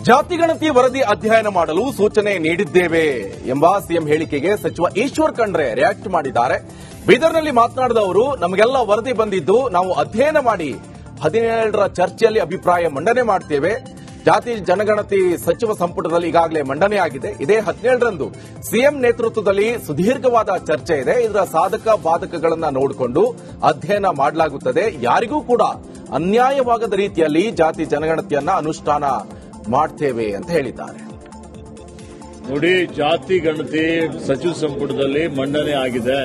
ಜಾತಿಗಣತಿ ವರದಿ ಅಧ್ಯಯನ ಮಾಡಲು ಸೂಚನೆ ನೀಡಿದ್ದೇವೆ ಎಂಬ ಸಿಎಂ ಹೇಳಿಕೆಗೆ ಸಚಿವ ಈಶ್ವರ್ ಖಂಡ್ರೆ ರಿಯಾಕ್ಟ್ ಮಾಡಿದ್ದಾರೆ. ಬೀದರ್ನಲ್ಲಿ ಮಾತನಾಡಿದ ಅವರು, ನಮಗೆಲ್ಲ ವರದಿ ಬಂದಿದ್ದು ನಾವು ಅಧ್ಯಯನ ಮಾಡಿ 17ರ ಚರ್ಚೆಯಲ್ಲಿ ಅಭಿಪ್ರಾಯ ಮಂಡನೆ ಮಾಡ್ತೇವೆ. ಜಾತಿ ಜನಗಣತಿ ಸಚಿವ ಸಂಪುಟದಲ್ಲಿ ಈಗಾಗಲೇ ಮಂಡನೆಯಾಗಿದೆ. ಇದೇ 17ರಂದು ಸಿಎಂ ನೇತೃತ್ವದಲ್ಲಿ ಸುದೀರ್ಘವಾದ ಚರ್ಚೆ ಇದೆ. ಇದರ ಸಾಧಕ ಬಾಧಕಗಳನ್ನು ನೋಡಿಕೊಂಡು ಅಧ್ಯಯನ ಮಾಡಲಾಗುತ್ತದೆ. ಯಾರಿಗೂ ಕೂಡ ಅನ್ಯಾಯವಾಗದ ರೀತಿಯಲ್ಲಿ ಜಾತಿ ಜನಗಣತಿಯನ್ನ ಅನುಷ್ಠಾನ ಮಾಡ್ತೇವೆ ಅಂತ ಹೇಳಿದ್ದಾರೆ. ನೋಡಿ, ಜಾತಿ ಗಣತಿ ಸಚಿವ ಸಂಪುಟದಲ್ಲಿ ಮಂಡನೆ ಆಗಿದೆ.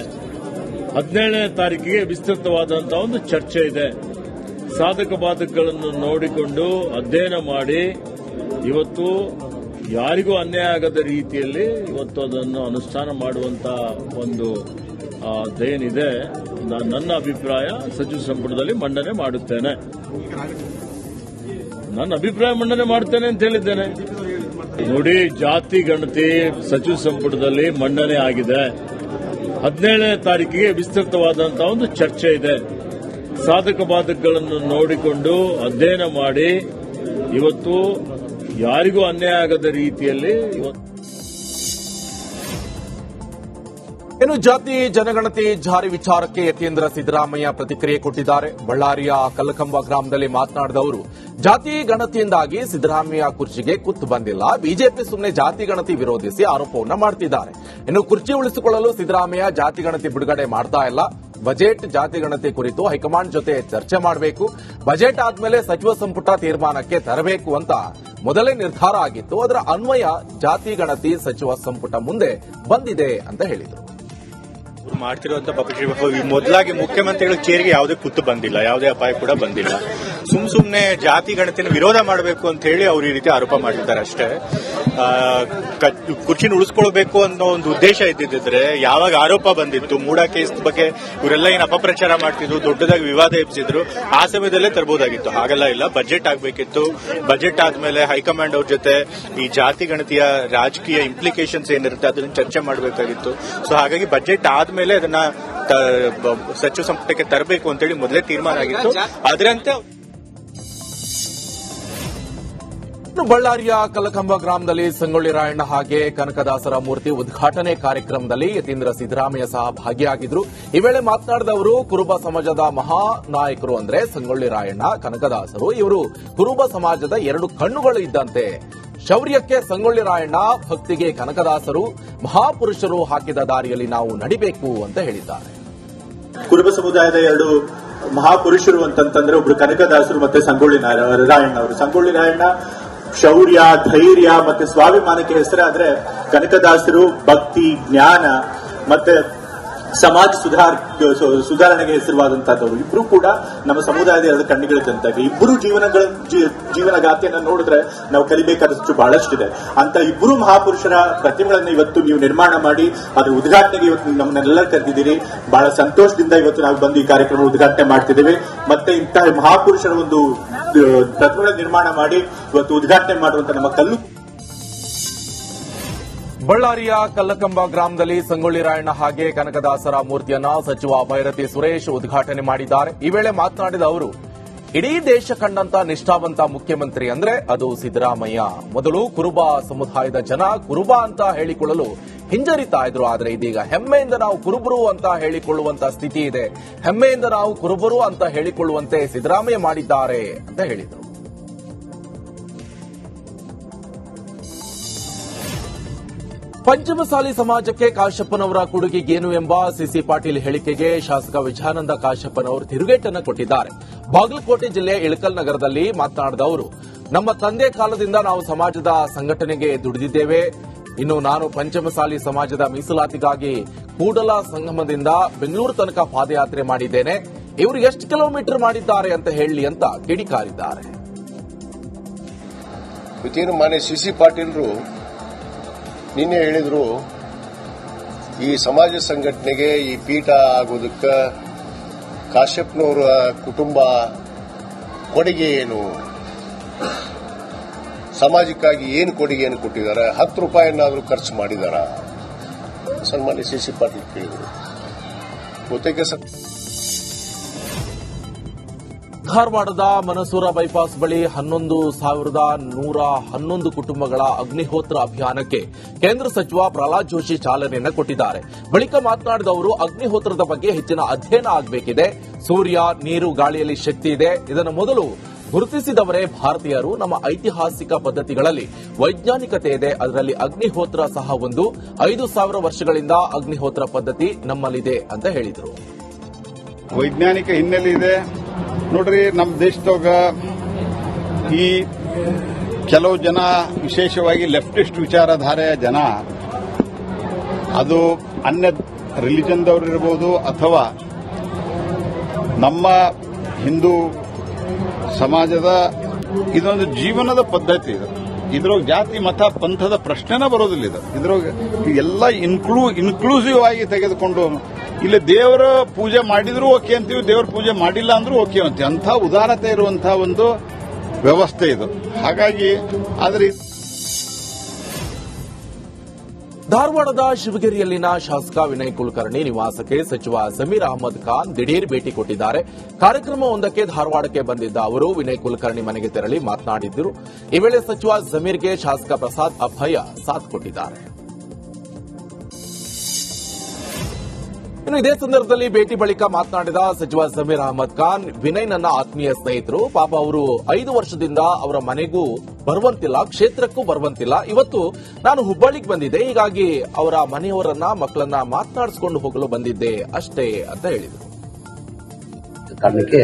17ನೇ ತಾರೀಕಿಗೆ ವಿಸ್ತೃತವಾದಂತಹ ಒಂದು ಚರ್ಚೆ ಇದೆ. ಸಾಧಕ ಬಾಧಕಗಳನ್ನು ನೋಡಿಕೊಂಡು ಅಧ್ಯಯನ ಮಾಡಿ ಇವತ್ತು ಯಾರಿಗೂ ಅನ್ಯಾಯ ಆಗದ ರೀತಿಯಲ್ಲಿ ಇವತ್ತು ಅದನ್ನು ಅನುಷ್ಠಾನ ಮಾಡುವಂತ ಒಂದು ಅದೇನಿದೆ, ನನ್ನ ಅಭಿಪ್ರಾಯ ಸಚಿವ ಸಂಪುಟದಲ್ಲಿ ಮಂಡನೆ ಮಾಡುತ್ತೇನೆ. ನನ್ನ ಅಭಿಪ್ರಾಯ ಮಂಡನೆ ಮಾಡುತ್ತೇನೆ ಅಂತ ಹೇಳಿದ್ದೇನೆ. ನೋಡಿ, ಜಾತಿ ಗಣತಿ ಸಚಿವ ಸಂಪುಟದಲ್ಲಿ ಮಂಡನೆ ಆಗಿದೆ. 17ನೇ ತಾರೀಕಿಗೆ ವಿಸ್ತೃತವಾದಂತಹ ಒಂದು ಚರ್ಚೆ ಇದೆ. ಸಾಧಕ ಬಾಧಕಗಳನ್ನು ನೋಡಿಕೊಂಡು ಅಧ್ಯಯನ ಮಾಡಿ ಇವತ್ತು ಯಾರಿಗೂ ಅನ್ಯಾಯ ಆಗದ ರೀತಿಯಲ್ಲಿ ಇನ್ನು ಜಾತಿ ಜನಗಣತಿ ಜಾರಿ ವಿಚಾರಕ್ಕೆ ಯತೀಂದ್ರ ಸಿದ್ದರಾಮಯ್ಯ ಪ್ರತಿಕ್ರಿಯೆ ಕೊಟ್ಟಿದ್ದಾರೆ. ಬಳ್ಳಾರಿಯ ಕಲ್ಲಕಂಬ ಗ್ರಾಮದಲ್ಲಿ ಮಾತನಾಡಿದ ಅವರು, ಜಾತಿ ಗಣತಿಯಿಂದಾಗಿ ಸಿದ್ದರಾಮಯ್ಯ ಕುರ್ಚಿಗೆ ಕುತ್ತು ಬಂದಿಲ್ಲ. ಬಿಜೆಪಿ ಸುಮ್ಮನೆ ಜಾತಿ ಗಣತಿ ವಿರೋಧಿಸಿ ಆರೋಪವನ್ನ ಮಾಡ್ತಿದ್ದಾರೆ. ಇನ್ನು ಕುರ್ಚಿ ಉಳಿಸಿಕೊಳ್ಳಲು ಸಿದ್ದರಾಮಯ್ಯ ಜಾತಿ ಗಣತಿ ಬಿಡುಗಡೆ ಮಾಡ್ತಾ ಇಲ್ಲ. ಬಜೆಟ್ ಜಾತಿ ಗಣತಿ ಕುರಿತು ಹೈಕಮಾಂಡ್ ಜೊತೆ ಚರ್ಚೆ ಮಾಡಬೇಕು. ಬಜೆಟ್ ಆದ್ಮೇಲೆ ಸಚಿವ ಸಂಪುಟ ತೀರ್ಮಾನಕ್ಕೆ ತರಬೇಕು ಅಂತ ಮೊದಲೇ ನಿರ್ಧಾರ ಆಗಿತ್ತು. ಅದರ ಅನ್ವಯ ಜಾತಿ ಗಣತಿ ಸಚಿವ ಸಂಪುಟ ಮುಂದೆ ಬಂದಿದೆ ಅಂತ ಹೇಳಿದರು. ಮಾಡ್ತಿರುವಂತ ಮೊದಲಾಗಿ ಮುಖ್ಯಮಂತ್ರಿಗಳ ಚೇರಿಗೆ ಯಾವುದೇ ಕುತ್ತು ಬಂದಿಲ್ಲ, ಯಾವುದೇ ಅಪಾಯ ಕೂಡ ಬಂದಿಲ್ಲ. ಸುಮ್ನೆ ಜಾತಿ ಗಣತಿಯನ್ನು ವಿರೋಧ ಮಾಡಬೇಕು ಅಂತ ಹೇಳಿ ಅವರು ಈ ರೀತಿ ಆರೋಪ ಮಾಡಿದ್ದಾರೆ ಅಷ್ಟೇ. ಕುರ್ಚಿನ ಉಳಿಸ್ಕೊಳ್ಬೇಕು ಅನ್ನೋ ಒಂದು ಉದ್ದೇಶ ಇದ್ದಿದ್ರೆ ಯಾವಾಗ ಆರೋಪ ಬಂದಿತ್ತು, ಮೂಡಾ ಕೇಸ್ ಬಗ್ಗೆ ಇವರೆಲ್ಲ ಏನು ಅಪಪ್ರಚಾರ ಮಾಡ್ತಿದ್ರು, ದೊಡ್ಡದಾಗಿ ವಿವಾದ ಎಬ್ಸಿದ್ರು, ಆ ಸಮಯದಲ್ಲೇ ತರಬಹುದಾಗಿತ್ತು. ಹಾಗೆಲ್ಲ ಇಲ್ಲ. ಬಜೆಟ್ ಆಗಬೇಕಿತ್ತು. ಬಜೆಟ್ ಆದ್ಮೇಲೆ ಹೈಕಮಾಂಡ್ ಅವ್ರ ಜೊತೆ ಈ ಜಾತಿ ಗಣತಿಯ ರಾಜಕೀಯ ಇಂಪ್ಲಿಕೇಶನ್ಸ್ ಏನಿರುತ್ತೆ ಅದನ್ನ ಚರ್ಚೆ ಮಾಡಬೇಕಾಗಿತ್ತು. ಸೊ ಹಾಗಾಗಿ ಬಜೆಟ್ ಆದ್ಮೇಲೆ ಅದನ್ನ ಸಚಿವ ಸಂಪುಟಕ್ಕೆ ತರಬೇಕು ಅಂತೇಳಿ ಮೊದಲೇ ತೀರ್ಮಾನ ಆಗಿತ್ತು. ಅದರಂತೆ ಬಳ್ಳಾರಿಯ ಕಲ್ಲಕಂಬ ಗ್ರಾಮದಲ್ಲಿ ಸಂಗೊಳ್ಳಿ ರಾಯಣ್ಣ ಹಾಗೆ ಕನಕದಾಸರ ಮೂರ್ತಿ ಉದ್ಘಾಟನೆ ಕಾರ್ಯಕ್ರಮದಲ್ಲಿ ಯತೀಂದ್ರ ಸಿದ್ದರಾಮಯ್ಯ ಸಹ ಭಾಗಿಯಾಗಿದ್ರು. ಈ ವೇಳೆ ಮಾತನಾಡಿದ ಅವರು, ಕುರುಬ ಸಮಾಜದ ಮಹಾ ನಾಯಕರು ಅಂದ್ರೆ ಸಂಗೊಳ್ಳಿ ರಾಯಣ್ಣ, ಕನಕದಾಸರು. ಇವರು ಕುರುಬ ಸಮಾಜದ 2 ಕಣ್ಣುಗಳು ಇದ್ದಂತೆ. ಶೌರ್ಯಕ್ಕೆ ಸಂಗೊಳ್ಳಿ ರಾಯಣ್ಣ, ಭಕ್ತಿಗೆ ಕನಕದಾಸರು, ಮಹಾಪುರುಷರು ಹಾಕಿದ ದಾರಿಯಲ್ಲಿ ನಾವು ನಡಿಬೇಕು ಅಂತ ಹೇಳಿದ್ದಾರೆ. ಕುರುಬ ಸಮುದಾಯದ 2 ಮಹಾಪುರುಷರು ಅಂತಂದ್ರೆ ಒಬ್ರು ಕನಕದಾಸರು ಮತ್ತೆ ಸಂಗೊಳ್ಳಿ ರಾಯಣ್ಣ ಅವರು. ಸಂಗೊಳ್ಳಿ ರಾಯಣ್ಣ ಶೌರ್ಯ, ಧೈರ್ಯ ಮತ್ತೆ ಸ್ವಾಭಿಮಾನಕ್ಕೆ ಹೆಸರಾದ್ರೆ, ಕನಕದಾಸರು ಭಕ್ತಿ, ಜ್ಞಾನ ಮತ್ತೆ ಸಮಾಜ ಸುಧಾರಣೆಗೆ ಹೆಸರುವಾದಂತಹವರು. ಇಬ್ರು ಕೂಡ ನಮ್ಮ ಸಮುದಾಯದ 2 ಕಣ್ಣುಗಳಿದ್ದಂತಾಗಿ. ಇಬ್ಬರು ಜೀವನ ಗಾಥೆಯನ್ನು ನೋಡಿದ್ರೆ ನಾವು ಕಲಿಬೇಕಾದಷ್ಟು ಬಹಳಷ್ಟಿದೆ. ಅಂತ ಇಬ್ಬರು ಮಹಾಪುರುಷರ ಪ್ರತಿಮೆಗಳನ್ನ ಇವತ್ತು ನೀವು ನಿರ್ಮಾಣ ಮಾಡಿ ಅದರ ಉದ್ಘಾಟನೆಗೆ ಇವತ್ತು ನಮ್ಮನ್ನೆಲ್ಲರೂ ಕರೆದಿದ್ದೀರಿ. ಬಹಳ ಸಂತೋಷದಿಂದ ಇವತ್ತು ನಾವು ಬಂದು ಈ ಕಾರ್ಯಕ್ರಮ ಉದ್ಘಾಟನೆ ಮಾಡ್ತಿದ್ದೇವೆ. ಮತ್ತೆ ಇಂತಹ ಮಹಾಪುರುಷರ ಒಂದು ಪ್ರತಿಮೆಗಳ ನಿರ್ಮಾಣ ಮಾಡಿ ಇವತ್ತು ಉದ್ಘಾಟನೆ ಮಾಡುವಂತ ನಮ್ಮ ಕಲ್ಲು. ಬಳ್ಳಾರಿಯ ಕಲ್ಲಕಂಬ ಗ್ರಾಮದಲ್ಲಿ ಸಂಗೊಳ್ಳಿ ರಾಯಣ್ಣ ಹಾಗೆ ಕನಕದಾಸರ ಮೂರ್ತಿಯನ್ನ ಸಚಿವ ಭೈರತಿ ಸುರೇಶ್ ಉದ್ಘಾಟನೆ ಮಾಡಿದ್ದಾರೆ. ಈ ವೇಳೆ ಮಾತನಾಡಿದ ಅವರು, ಇಡೀ ದೇಶ ಕಂಡಂತ ನಿಷ್ಠಾವಂತ ಮುಖ್ಯಮಂತ್ರಿ ಅಂದ್ರೆ ಅದು ಸಿದ್ದರಾಮಯ್ಯ. ಮೊದಲು ಕುರುಬ ಸಮುದಾಯದ ಜನ ಕುರುಬ ಅಂತ ಹೇಳಿಕೊಳ್ಳಲು ಹಿಂಜರಿತಾ ಇದ್ರು. ಆದರೆ ಇದೀಗ ಹೆಮ್ಮೆಯಿಂದ ನಾವು ಕುರುಬರು ಅಂತ ಹೇಳಿಕೊಳ್ಳುವಂತ ಸ್ಥಿತಿ ಇದೆ. ಹೆಮ್ಮೆಯಿಂದ ನಾವು ಕುರುಬರು ಅಂತ ಹೇಳಿಕೊಳ್ಳುವಂತೆ ಸಿದ್ದರಾಮಯ್ಯ ಮಾಡಿದ್ದಾರೆ ಅಂತ ಹೇಳಿದರು. ಪಂಚಮಸಾಲಿ ಸಮಾಜಕ್ಕೆ ಕಾಶಪ್ಪನವರ ಕೊಡುಗೆಗೇನು ಎಂಬ ಸಿಸಿ ಪಾಟೀಲ್ ಹೇಳಿಕೆಗೆ ಶಾಸಕ ವಿಜಯಾನಂದ ಕಾಶಪ್ಪನವರು ತಿರುಗೇಟನ್ನು ಕೊಟ್ಟಿದ್ದಾರೆ. ಬಾಗಲಕೋಟೆ ಜಿಲ್ಲೆಯ ಇಳಕಲ್ ನಗರದಲ್ಲಿ ಮಾತನಾಡಿದ ಅವರು, ನಮ್ಮ ತಂದೆ ಕಾಲದಿಂದ ನಾವು ಸಮಾಜದ ಸಂಘಟನೆಗೆ ದುಡಿದಿದ್ದೇವೆ. ಇನ್ನು ನಾನು ಪಂಚಮಸಾಲಿ ಸಮಾಜದ ಮೀಸಲಾತಿಗಾಗಿ ಕೂಡಲ ಸಂಗಮದಿಂದ ಬೆಂಗಳೂರು ತನಕ ಪಾದಯಾತ್ರೆ ಮಾಡಿದ್ದೇನೆ. ಇವರು ಎಷ್ಟು ಕಿಲೋಮೀಟರ್ ಮಾಡಿದ್ದಾರೆ ಅಂತ ಹೇಳಿ ಅಂತ ಕಿಡಿಕಾರಿದ್ದಾರೆ. ಮಾನ್ಯ ಸಿಸಿ ಪಾಟೀಲ್ರು ನಿನ್ನೆ ಹೇಳಿದ್ರು, ಈ ಸಮಾಜ ಸಂಘಟನೆಗೆ ಈ ಪೀಠ ಆಗೋದಕ್ಕೆ ಕಾಶ್ಯಪ್ನವರ ಕುಟುಂಬ ಕೊಡುಗೆ ಏನು, ಸಮಾಜಕ್ಕಾಗಿ ಏನು ಕೊಡುಗೆಯನ್ನು ಕೊಟ್ಟಿದ್ದಾರೆ, 10 ರೂಪಾಯಿನಾದರೂ ಖರ್ಚು ಮಾಡಿದಾರ? ಸನ್ಮಾನ್ಯ ಸಿಸಿ ಪಾಟೀಲ್ ಕೇಳಿದರು. ಬಹುತೇಕ ಧಾರವಾಡದ ಮನಸೂರ ಬೈಪಾಸ್ ಬಳಿ 11,111 ಕುಟುಂಬಗಳ ಅಗ್ನಿಹೋತ್ರ ಅಭಿಯಾನಕ್ಕೆ ಕೇಂದ್ರ ಸಚಿವ ಪ್ರಹ್ಲಾದ್ ಜೋಶಿ ಚಾಲನೆಯನ್ನು ಕೊಟ್ಟಿದ್ದಾರೆ. ಬಳಿಕ ಮಾತನಾಡಿದ ಅವರು, ಅಗ್ನಿಹೋತ್ರದ ಬಗ್ಗೆ ಹೆಚ್ಚಿನ ಅಧ್ಯಯನ ಆಗಬೇಕಿದೆ. ಸೂರ್ಯ, ನೀರು, ಗಾಳಿಯಲ್ಲಿ ಶಕ್ತಿ ಇದೆ. ಇದನ್ನು ಮೊದಲು ಗುರುತಿಸಿದವರೇ ಭಾರತೀಯರು. ನಮ್ಮ ಐತಿಹಾಸಿಕ ಪದ್ಧತಿಗಳಲ್ಲಿ ವೈಜ್ಞಾನಿಕತೆ ಇದೆ. ಅದರಲ್ಲಿ ಅಗ್ನಿಹೋತ್ರ ಸಹ ಒಂದು. 5,000 ವರ್ಷಗಳಿಂದ ಅಗ್ನಿಹೋತ್ರ ಪದ್ಧತಿ ನಮ್ಮಲ್ಲಿದೆ ಅಂತ ಹೇಳಿದರು. ವೈಜ್ಞಾನಿಕ ಹಿನ್ನೆಲೆ ಇದೆ ನೋಡ್ರಿ. ನಮ್ಮ ದೇಶದಾಗ ಈ ಕೆಲವು ಜನ, ವಿಶೇಷವಾಗಿ ಲೆಫ್ಟಿಸ್ಟ್ ವಿಚಾರಧಾರೆಯ ಜನ, ಅದು ಅನ್ಯ ರಿಲಿಜನ್ದವರು ಇರಬಹುದು ಅಥವಾ ನಮ್ಮ ಹಿಂದೂ ಸಮಾಜದ ಇದೊಂದು ಜೀವನದ ಪದ್ಧತಿ ಇದೆ. ಇದ್ರೊಳಗೆ ಜಾತಿ ಮತ ಪಂಥದ ಪ್ರಶ್ನೆನೇ ಬರೋದಿಲ್ಲ. ಇದ್ರೊಳಗೆ ಎಲ್ಲ ಇನ್ಕ್ಲೂಸಿವ್ ಆಗಿ ತೆಗೆದುಕೊಂಡು ಇಲ್ಲಿ ದೇವರ ಪೂಜೆ ಮಾಡಿದ್ರು ಓಕೆ ಅಂತೀವಿ, ದೇವರ ಪೂಜೆ ಮಾಡಿಲ್ಲ ಅಂದ್ರೂ ಓಕೆ ಅಂತೀವಿ. ಅಂಥ ಉದಾರತೆ ಇರುವಂತಹ ಒಂದು ವ್ಯವಸ್ಥೆ ಇದು. ಹಾಗಾಗಿ ಆದರೆ ಧಾರವಾಡದ ಶಿವಗಿರಿಯಲ್ಲಿನ ಶಾಸಕ ವಿನಯ್ ಕುಲಕರ್ಣಿ ನಿವಾಸಕ್ಕೆ ಸಚಿವ ಜಮೀರ್ ಅಹಮದ್ ಖಾನ್ ದಿಢೀರ್ ಭೇಟಿ ಕೊಟ್ಟಿದ್ದಾರೆ. ಕಾರ್ಯಕ್ರಮವೊಂದಕ್ಕೆ ಧಾರವಾಡಕ್ಕೆ ಬಂದಿದ್ದ ಅವರು ವಿನಯ್ ಕುಲಕರ್ಣಿ ಮನೆಗೆ ತೆರಳಿ ಮಾತನಾಡಿದ್ದರು. ಈ ವೇಳೆ ಸಚಿವ ಜಮೀರ್ಗೆ ಶಾಸಕ ಪ್ರಸಾದ್ ಅಭಯ ಸಾಥ್ ಕೊಟ್ಟಿದ್ದಾರೆ. ಇನ್ನು ಇದೇ ಸಂದರ್ಭದಲ್ಲಿ ಭೇಟಿ ಬಳಿಕ ಮಾತನಾಡಿದ ಸಚಿವ ಜಮೀರ್ ಅಹಮದ್ ಖಾನ್, ವಿನಯ್ ನನ್ನ ಆತ್ಮೀಯ ಸ್ನೇಹಿತರು. ಪಾಪ ಅವರು 5 ವರ್ಷದಿಂದ ಅವರ ಮನೆಗೂ ಬರುವಂತಿಲ್ಲ, ಕ್ಷೇತ್ರಕ್ಕೂ ಬರುವಂತಿಲ್ಲ. ಇವತ್ತು ನಾನು ಹುಬ್ಬಳ್ಳಿಗೆ ಬಂದಿದ್ದೆ, ಹೀಗಾಗಿ ಅವರ ಮನೆಯವರನ್ನ, ಮಕ್ಕಳನ್ನ ಮಾತನಾಡಿಸಿಕೊಂಡು ಹೋಗಲು ಬಂದಿದ್ದೆ ಅಷ್ಟೇ ಅಂತ ಹೇಳಿದರು. ಕಾರಣಕ್ಕೆ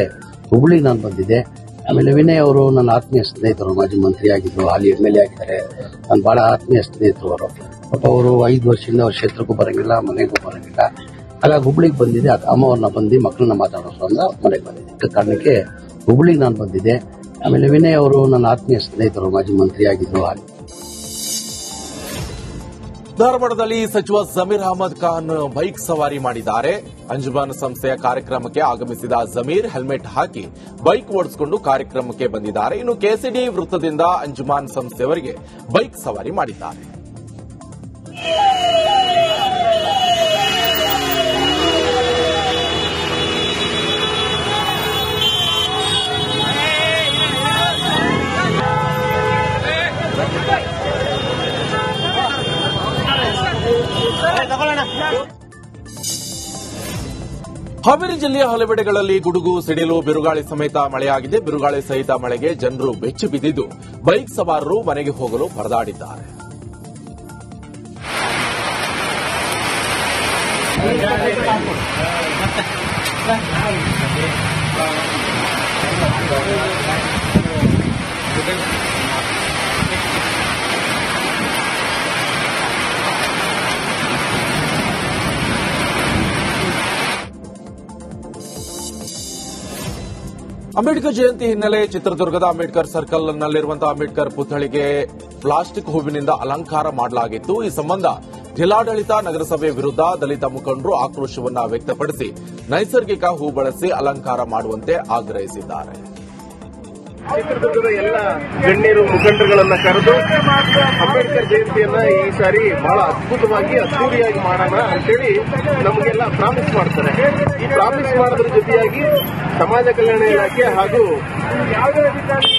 ಹುಬ್ಬಳ್ಳಿಗೆ ನಾನು ಬಂದಿದ್ದೆ. ಆಮೇಲೆ ವಿನಯ್ ಅವರು ನನ್ನ ಆತ್ಮೀಯ ಸ್ನೇಹಿತರು, ಮಾಜಿ ಮಂತ್ರಿ ಆಗಿದ್ರು, ಹಾಲಿ MLA ಆಗಿದ್ದಾರೆ. ನನ್ನ ಬಹಳ ಆತ್ಮೀಯ ಸ್ನೇಹಿತರು ಅವರು. ಪಾಪ ಅವರು 5 ವರ್ಷದಿಂದ ಅವ್ರ ಕ್ಷೇತ್ರಕ್ಕೂ ಬರಂಗಿಲ್ಲ, ಮನೆಗೂ ಬರಂಗಿಲ್ಲ. ಹಾಗಾಗಿ ಹುಬ್ಳಿಗೆ ಬಂದಿದ್ದೆ. ಅಮ್ಮವ್ರನ್ನ ಬಂದು ಮಕ್ಕಳನ್ನ ಮಾತಾಡೋದು ಅಂತ ಮನೆಗೆ ಬಂದಿದ್ದೆ. ಕಾರಣಕ್ಕೆ ಹುಬ್ಳಿಗೆ ನಾನು ಬಂದಿದ್ದೆ. ಆಮೇಲೆ ವಿನಯ್ ಅವರು ನನ್ನ ಆತ್ಮೀಯ ಸ್ನೇಹಿತರು, ಮಾಜಿ ಮಂತ್ರಿ ಆಗಿದ್ರು. ಧಾರವಾಡದಲ್ಲಿ ಸಚಿವ ಜಮೀರ್ ಅಹಮದ್ ಖಾನ್ ಬೈಕ್ ಸವಾರಿ ಮಾಡಿದ್ದಾರೆ. ಅಂಜುಮನ್ ಸಂಸ್ಥೆಯ ಕಾರ್ಯಕ್ರಮಕ್ಕೆ ಆಗಮಿಸಿದ ಜಮೀರ್ ಹೆಲ್ಮೆಟ್ ಹಾಕಿ ಬೈಕ್ ಓಡಿಸಿಕೊಂಡು ಕಾರ್ಯಕ್ರಮಕ್ಕೆ ಬಂದಿದ್ದಾರೆ. ಇನ್ನು ಕೆಸಿಡಿ ವೃತ್ತದಿಂದ ಅಂಜುಮನ್ ಸಂಸ್ಥೆಯವರೆಗೆ ಬೈಕ್ ಸವಾರಿ ಮಾಡಿದ್ದಾರೆ. ಹಾವೇರಿ ಜಿಲ್ಲೆಯ ಹಲವೆಡೆಗಳಲ್ಲಿ ಗುಡುಗು, ಸಿಡಿಲು, ಬಿರುಗಾಳಿ ಸಮೇತ ಮಳೆಯಾಗಿದೆ. ಬಿರುಗಾಳಿ ಸಹಿತ ಮಳೆಗೆ ಜನರು ಬೆಚ್ಚಿ ಬಿದ್ದಿದ್ದು ಬೈಕ್ ಸವಾರರು ಮನೆಗೆ ಹೋಗಲು ಪರದಾಡಿದ್ದಾರೆ. ಅಂಬೇಡ್ಕರ್ ಜಯಂತಿ ಹಿನ್ನೆಲೆ ಚಿತ್ರದುರ್ಗದ ಅಂಬೇಡ್ಕರ್ ಸರ್ಕಲ್ನಲ್ಲಿರುವಂತಹ ಅಂಬೇಡ್ಕರ್ ಪುತ್ಥಳಿಗೆ ಪ್ಲಾಸ್ಟಿಕ್ ಹೂವಿನಿಂದ ಅಲಂಕಾರ ಮಾಡಲಾಗಿತ್ತು. ಈ ಸಂಬಂಧ ಜಿಲ್ಲಾಡಳಿತ, ನಗರಸಭೆ ವಿರುದ್ಧ ದಲಿತ ಮುಖಂಡರು ಆಕ್ರೋಶವನ್ನ ವ್ಯಕ್ತಪಡಿಸಿ ನೈಸರ್ಗಿಕ ಹೂ ಬಳಸಿ ಅಲಂಕಾರ ಮಾಡುವಂತೆ ಆಗ್ರಹಿಸಿದ್ದಾರೆ. ಚಿತ್ರದುರ್ಗದ ಎಲ್ಲ ಗಣ್ಯರು, ಮುಖಂಡರುಗಳನ್ನ ಕರೆದು ಅಂಬೇಡ್ಕರ್ ಜಯಂತಿಯನ್ನ ಈ ಸಾರಿ ಬಹಳ ಅದ್ಭುತವಾಗಿ, ಅದ್ದೂರಿಯಾಗಿ ಮಾಡೋಣ ಅಂತೇಳಿ ನಮಗೆಲ್ಲ ಪ್ರಾಮಿಸ್ ಮಾಡ್ತಾರೆ. ಈ ಪ್ರಾಮಿಸ್ ಮಾಡೋದ್ರ ಜೊತೆಯಾಗಿ ಸಮಾಜ ಕಲ್ಯಾಣ ಇಲಾಖೆ ಹಾಗೂ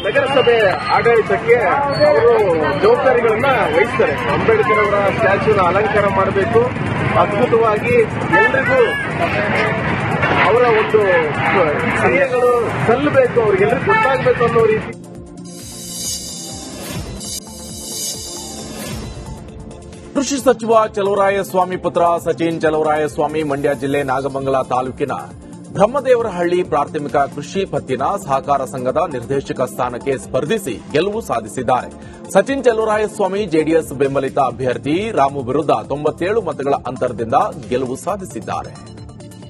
ನಗರಸಭೆ ಆಡಳಿತಕ್ಕೆ ಅವರು ಜವಾಬ್ದಾರಿಗಳನ್ನ ವಹಿಸ್ತಾರೆ. ಅಂಬೇಡ್ಕರ್ ಅವರ ಸ್ಟ್ಯಾಚ್ಯೂನ ಅಲಂಕಾರ ಮಾಡಬೇಕು, ಅದ್ಭುತವಾಗಿ ಎಲ್ರಿಗೂ ಅವರ ಒಂದು ಕ್ರಿಯೆಗಳು ಸಲ್ಲಬೇಕು, ಅವ್ರಿಗೆಲ್ಲರಿಗೂ ಗೊತ್ತಾಗಬೇಕು ಅನ್ನೋ ರೀತಿ. ಕೃಷಿ ಸಚಿವ ಚಲುವರಾಯಸ್ವಾಮಿ ಪುತ್ರ ಸಚಿನ್ ಚಲುವರಾಯಸ್ವಾಮಿ ಮಂಡ್ಯ ಜಿಲ್ಲೆ ನಾಗಮಂಗಲ ತಾಲೂಕಿನ ಬ್ರಹ್ಮದೇವರಹಳ್ಳಿ ಪ್ರಾಥಮಿಕ ಕೃಷಿ ಪತ್ತಿನ ಸಹಕಾರ ಸಂಘದ ನಿರ್ದೇಶಕ ಸ್ಥಾನಕ್ಕೆ ಸ್ಪರ್ಧಿಸಿ ಗೆಲುವು ಸಾಧಿಸಿದ್ದಾರೆ. ಸಚಿನ್ ಚಲುವರಾಯಸ್ವಾಮಿ ಜೆಡಿಎಸ್ ಬೆಂಬಲಿತ ಅಭ್ಯರ್ಥಿ ರಾಮು ವಿರುದ್ಧ 97 ಮತಗಳ ಅಂತರದಿಂದ ಗೆಲುವು ಸಾಧಿಸಿದ್ದಾರೆ.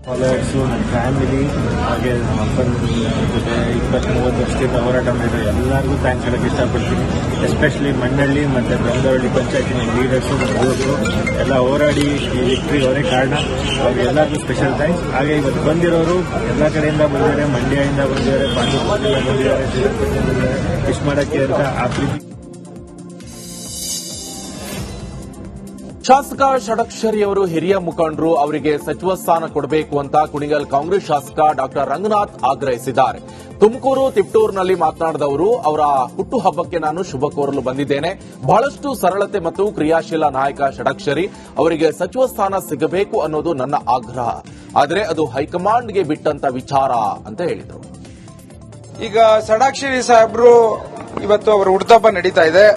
ಫಾಲೋವರ್ಸು, ನನ್ನ ಫ್ಯಾಮಿಲಿ, ಹಾಗೆ ನಮ್ಮ ಅಪ್ಪನ ಜೊತೆ 20-30 ವರ್ಷದಿಂದ ಹೋರಾಟ ಮಾಡಿರೋ ಎಲ್ಲರಿಗೂ ಥ್ಯಾಂಕ್ಸ್ ಹೇಳಕ್ಕೆ ಇಷ್ಟಪಡ್ತೀನಿ. ಎಸ್ಪೆಷಲಿ ಮಂಡಳ್ಳಿ ಮತ್ತು ಬ್ರಹ್ಮದೇವರಹಳ್ಳಿ ಪಂಚಾಯತಿನ ಲೀಡರ್ಸು, ಯುವಕರು ಎಲ್ಲ ಹೋರಾಡಿ ಈ ವಿಕ್ಟ್ರಿ ಅವರೇ ಕಾರಣ. ಅವ್ರಿಗೆ ಎಲ್ಲರಿಗೂ ಸ್ಪೆಷಲ್ ಥ್ಯಾಂಕ್ಸ್. ಹಾಗೆ ಇವತ್ತು ಬಂದಿರೋರು ಎಲ್ಲ ಕಡೆಯಿಂದ ಬಂದಿದ್ದಾರೆ, ಮಂಡ್ಯದಿಂದ ಬಂದಿದ್ದಾರೆ, ಪಾಂಡುಪುರದಿಂದ ಬಂದಿದ್ದಾರೆ, ತಿರುಪತಿಯಿಂದ ಬಂದಿದ್ದಾರೆ, ವಿಶ್ ಮಾಡೋಕ್ಕೆ ಅಂತ ಆ ಪ್ರೀತಿ. ಶಾಸಕ ಷಡಕ್ಷರಿ ಅವರು ಹಿರಿಯ ಮುಖಂಡರು, ಅವರಿಗೆ ಸಚಿವ ಸ್ಥಾನ ಕೊಡಬೇಕು ಅಂತ ಕುಣಿಗಲ್ ಕಾಂಗ್ರೆಸ್ ಶಾಸಕ ಡಾ ರಂಗನಾಥ್ ಆಗ್ರಹಿಸಿದ್ದಾರೆ. ತುಮಕೂರು ತಿಪ್ಟೂರಿನಲ್ಲಿ ಮಾತನಾಡಿದವರು, ಅವರ ಹುಟ್ಟುಹಬ್ಬಕ್ಕೆ ನಾನು ಶುಭ ಕೋರಲು ಬಂದಿದ್ದೇನೆ. ಬಹಳಷ್ಟು ಸರಳತೆ ಮತ್ತು ಕ್ರಿಯಾಶೀಲ ನಾಯಕ ಷಡಕ್ಷರಿ, ಅವರಿಗೆ ಸಚಿವ ಸ್ಥಾನ ಸಿಗಬೇಕು ಅನ್ನೋದು ನನ್ನ ಆಗ್ರಹ. ಆದರೆ ಅದು ಹೈಕಮಾಂಡ್ಗೆ ಬಿಟ್ಟಂತ ವಿಚಾರ ಅಂತ ಹೇಳಿದರು. ಈಗ ಷಡಾಕ್ಷರಿ ಸಾಹೇಬ್ರು ಇವತ್ತು ಅವರ ಹುಟ್ಟುಹಬ್ಬ ನಡೀತಾ ಇದೆ.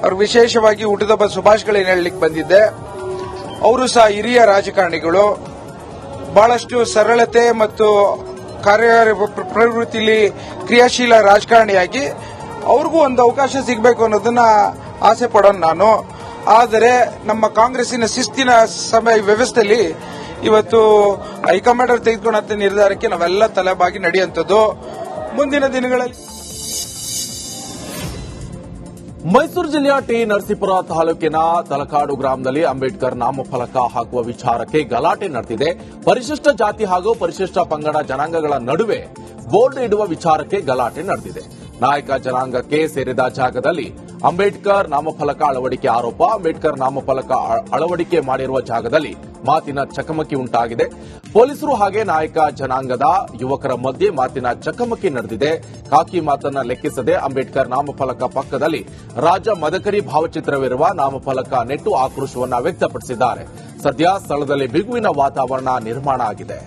ಅವ್ರು ವಿಶೇಷವಾಗಿ ಹುಟ್ಟುಹಬ್ಬ ಶುಭಾಶಯಗಳನ್ನು ಹೇಳಲಿಕ್ಕೆ ಬಂದಿದ್ದೆ. ಅವರು ಸಹ ಹಿರಿಯ ರಾಜಕಾರಣಿಗಳು, ಬಹಳಷ್ಟು ಸರಳತೆ ಮತ್ತು ಕಾರ್ಯ ಪ್ರವೃತ್ತಿಲಿ ಕ್ರಿಯಾಶೀಲ ರಾಜಕಾರಣಿಯಾಗಿ ಅವ್ರಿಗೂ ಒಂದು ಅವಕಾಶ ಸಿಗಬೇಕು ಅನ್ನೋದನ್ನ ಆಸೆ ಪಡೋನು ನಾನು. ಆದರೆ ನಮ್ಮ ಕಾಂಗ್ರೆಸ್ಸಿನ ಶಿಸ್ತಿನ ವ್ಯವಸ್ಥೆಯಲ್ಲಿ ಇವತ್ತು ಹೈಕಮಾಂಡ್ ಅವರು ತೆಗೆದುಕೊಂಡಂತ ನಿರ್ಧಾರಕ್ಕೆ ನಾವೆಲ್ಲ ತಲೆಬಾಗಿ ನಡೆಯುವಂಥದ್ದು. ಮುಂದಿನ ದಿನಗಳಲ್ಲಿ ಮೈಸೂರು ಜಿಲ್ಲೆಯ ಟಿ ನರಸೀಪುರ ತಾಲೂಕಿನ ತಲಕಾಡು ಗ್ರಾಮದಲ್ಲಿ ಅಂಬೇಡ್ಕರ್ ನಾಮಫಲಕ ಹಾಕುವ ವಿಚಾರಕ್ಕೆ ಗಲಾಟೆ ನಡೆದಿದೆ. ಪರಿಶಿಷ್ಟ ಜಾತಿ ಹಾಗೂ ಪರಿಶಿಷ್ಟ ಪಂಗಡ ಜನಾಂಗಗಳ ನಡುವೆ ಬೋರ್ಡ್ ಇಡುವ ವಿಚಾರಕ್ಕೆ ಗಲಾಟೆ ನಡೆದಿದೆ. ನಾಯಕ ಜನಾಂಗಕ್ಕೆ ಸೇರಿದ ಜಾಗದಲ್ಲಿ ಅಂಬೇಡ್ಕರ್ ನಾಮಫಲಕ ಅಳವಡಿಕೆ ಆರೋಪ. ಅಂಬೇಡ್ಕರ್ ನಾಮಫಲಕ ಅಳವಡಿಕೆ ಮಾಡಿರುವ ಜಾಗದಲ್ಲಿ ಮಾತಿನ ಚಕಮಕಿ ಉಂಟಾಗಿದೆ. ಪೊಲೀಸರು ಹಾಗೆ ನಾಯಕ ಜನಾಂಗದ ಯುವಕರ ಮಧ್ಯೆ ಮಾತಿನ ಚಕಮಕಿ ನಡೆದಿದೆ. ಖಾಕಿ ಮಾತನ್ನ ಲೆಕ್ಕಿಸದೆ ಅಂಬೇಡ್ಕರ್ ನಾಮಫಲಕ ಪಕ್ಕದಲ್ಲಿ ರಾಜ ಮದಕರಿ ಭಾವಚಿತ್ರವಿರುವ ನಾಮಫಲಕ ನೆಟ್ಟು ಆಕ್ರೋಶವನ್ನ ವ್ಯಕ್ತಪಡಿಸಿದ್ದಾರೆ. ಸದ್ಯ ಸ್ಥಳದಲ್ಲಿ ಬಿಗುವಿನ ವಾತಾವರಣ ನಿರ್ಮಾಣ ಆಗಿದೆ.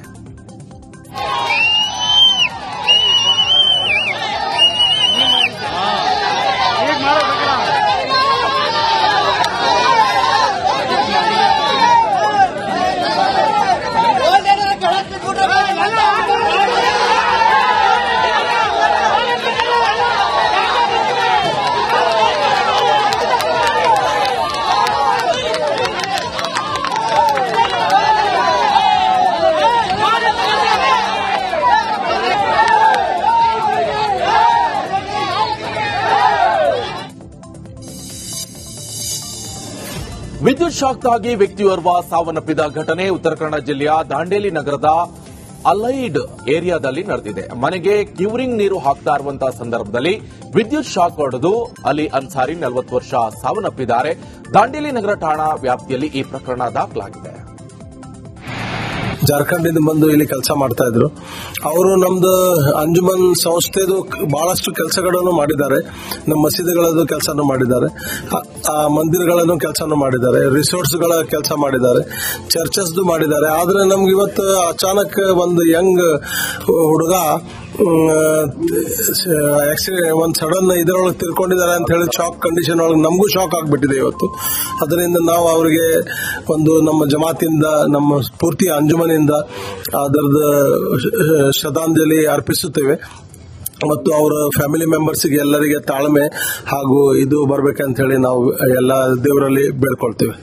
ವಿದ್ಯುತ್ ಶಾಕ್ದಾಗಿ ವ್ಯಕ್ತಿಯೋರ್ವ ಸಾವನ್ನಪ್ಪಿದ ಘಟನೆ ಉತ್ತರ ಕನ್ನಡ ಜಿಲ್ಲೆಯ ದಾಂಡೇಲಿ ನಗರದ ಅಲೈಡ್ ಏರಿಯಾದಲ್ಲಿ ನಡೆದಿದೆ. ಮನೆಗೆ ಕ್ಯೂರಿಂಗ್ ನೀರು ಹಾಕ್ತಾ ಇರುವಂತಹ ಸಂದರ್ಭದಲ್ಲಿ ವಿದ್ಯುತ್ ಶಾಕ್ ಹೊಡೆದು ಅಲಿ ಅನ್ಸಾರಿ 40 ವರ್ಷ ಸಾವನ್ನಪ್ಪಿದ್ದಾರೆ. ದಾಂಡೇಲಿ ನಗರ ಠಾಣಾ ವ್ಯಾಪ್ತಿಯಲ್ಲಿ ಈ ಪ್ರಕರಣ ದಾಖಲಾಗಿದೆ. ಜಾರ್ಖಂಡ್ ಬಂದು ಇಲ್ಲಿ ಕೆಲಸ ಮಾಡ್ತಾ ಇದ್ರು. ಅವರು ನಮ್ದು ಅಂಜುಮನ್ ಸಂಸ್ಥೆದು ಬಹಳಷ್ಟು ಕೆಲಸಗಳನ್ನು ಮಾಡಿದ್ದಾರೆ. ನಮ್ಮ ಮಸೀದಿಗಳದ್ದು ಕೆಲಸನೂ ಮಾಡಿದ್ದಾರೆ, ಆ ಮಂದಿರಗಳನ್ನು ಕೆಲಸನೂ ಮಾಡಿದ್ದಾರೆ, ರಿಸೋರ್ಟ್ಸ್ಗಳ ಕೆಲಸ ಮಾಡಿದ್ದಾರೆ, ಚರ್ಚಸ್ದು ಮಾಡಿದ್ದಾರೆ. ಆದ್ರೆ ನಮ್ಗೆ ಇವತ್ತು ಅಚಾನಕ್ ಒಂದು ಯಂಗ್ ಹುಡುಗ ಒಂದು ಸಡನ್ ಇದರೊಳಗೆ ತಿರ್ಕೊಂಡಿದ್ದಾರೆ ಅಂತ ಹೇಳಿ ಶಾಕ್ ಕಂಡೀಷನ್ ಒಳಗೆ ನಮಗೂ ಶಾಕ್ ಆಗ್ಬಿಟ್ಟಿದೆ ಇವತ್ತು. ಅದರಿಂದ ನಾವು ಅವರಿಗೆ ಒಂದು ನಮ್ಮ ಜಮಾತಿಂದ, ನಮ್ಮ ಪೂರ್ತಿ ಅಂಜುಮನಿಂದ ಅದರದ ಶ್ರದ್ಧಾಂಜಲಿ ಅರ್ಪಿಸುತ್ತೇವೆ. ಮತ್ತು ಅವರ ಫ್ಯಾಮಿಲಿ ಮೆಂಬರ್ಸ್ಗೆ ಎಲ್ಲರಿಗೆ ತಾಳ್ಮೆ ಹಾಗೂ ಇದು ಬರ್ಬೇಕಂತ ಹೇಳಿ ನಾವು ಎಲ್ಲ ದೇವರಲ್ಲಿ ಬೇಡ್ಕೊಳ್ತೇವೆ.